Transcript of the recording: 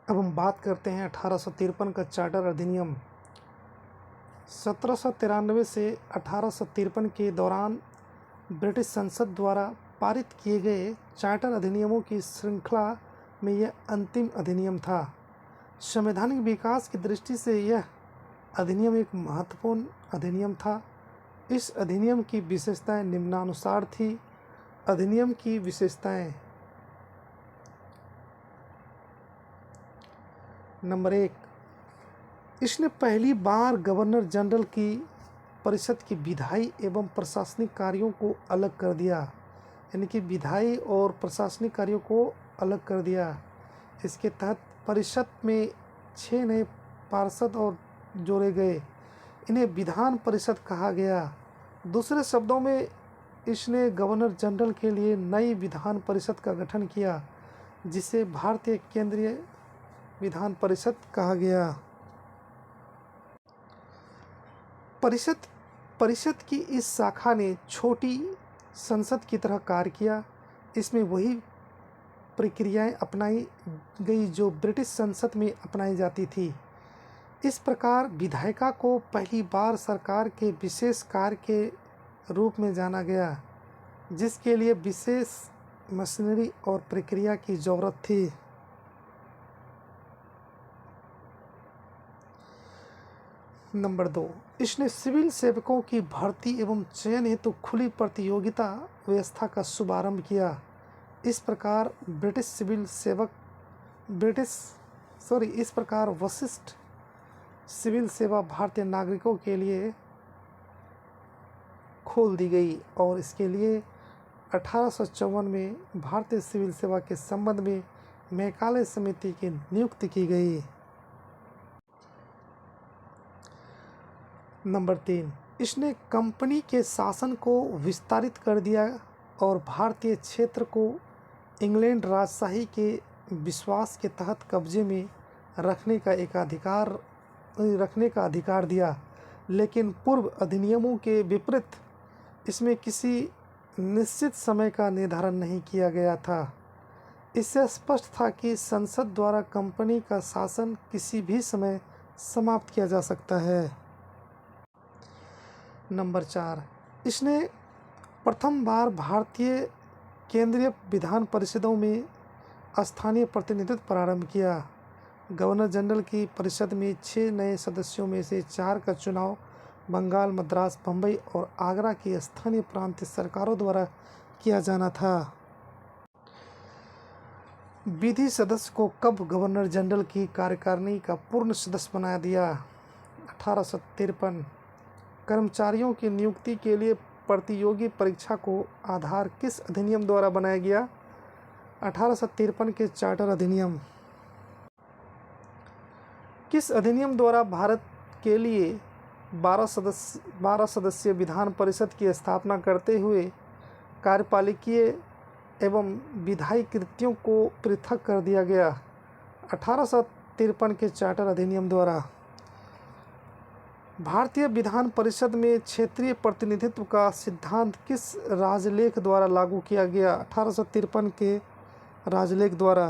अब हम बात करते हैं 1853 का चार्टर अधिनियम। 1793 से 1853 के दौरान ब्रिटिश संसद द्वारा पारित किए गए चार्टर अधिनियमों की श्रृंखला में यह अंतिम अधिनियम था। संवैधानिक विकास की दृष्टि से यह अधिनियम एक महत्वपूर्ण अधिनियम था। इस अधिनियम की विशेषताएं निम्नानुसार थी। अधिनियम की विशेषताएं: नंबर 1, इसने पहली बार गवर्नर जनरल की परिषद की विधायी एवं प्रशासनिक कार्यों को अलग कर दिया, यानी कि विधायी और प्रशासनिक कार्यों को अलग कर दिया। इसके तहत परिषद में 6 नए पार्षद और जोड़े गए, इन्हें विधान परिषद कहा गया। दूसरे शब्दों में इसने गवर्नर जनरल के लिए नई विधान परिषद का गठन किया, जिसे भारतीय केंद्रीय विधान परिषद कहा गया। परिषद की इस शाखा ने छोटी संसद की तरह कार्य किया। इसमें वही प्रक्रियाएं अपनाई गई जो ब्रिटिश संसद में अपनाई जाती थी। इस प्रकार विधायिका को पहली बार सरकार के विशेष कार्य के रूप में जाना गया, जिसके लिए विशेष मशीनरी और प्रक्रिया की जरूरत थी। नंबर 2, इसने सिविल सेवकों की भर्ती एवं चयन हेतु खुली प्रतियोगिता व्यवस्था का शुभारंभ किया। इस प्रकार वशिष्ठ सिविल सेवा भारतीय नागरिकों के लिए खोल दी गई और इसके लिए 1854 में भारतीय सिविल सेवा के संबंध में मैकाले समिति की नियुक्ति की गई। नंबर 3, इसने कंपनी के शासन को विस्तारित कर दिया और भारतीय क्षेत्र को इंग्लैंड राजशाही के विश्वास के तहत कब्जे में रखने का अधिकार दिया। लेकिन पूर्व अधिनियमों के विपरीत इसमें किसी निश्चित समय का निर्धारण नहीं किया गया था। इससे स्पष्ट था कि संसद द्वारा कंपनी का शासन किसी भी समय समाप्त किया जा सकता है। नंबर 4, इसने प्रथम बार भारतीय केंद्रीय विधान परिषदों में स्थानीय प्रतिनिधित्व प्रारंभ किया। गवर्नर जनरल की परिषद में 6 नए सदस्यों में से 4 का चुनाव बंगाल, मद्रास, बम्बई और आगरा की स्थानीय प्रांतीय सरकारों द्वारा किया जाना था। विधि सदस्य को कब गवर्नर जनरल की कार्यकारिणी का पूर्ण सदस्य बना दिया? 1853। कर्मचारियों की नियुक्ति के लिए प्रतियोगी परीक्षा को आधार किस अधिनियम द्वारा बनाया गया? 1853 के चार्टर अधिनियम। किस अधिनियम द्वारा भारत के लिए 12 सदस्यीय विधान परिषद की स्थापना करते हुए कार्यपालिकीय एवं विधायी कृतियों को पृथक कर दिया गया? 1853 के चार्टर अधिनियम द्वारा। भारतीय विधान परिषद में क्षेत्रीय प्रतिनिधित्व का सिद्धांत किस राजलेख द्वारा लागू किया गया? 1853 के राजलेख द्वारा।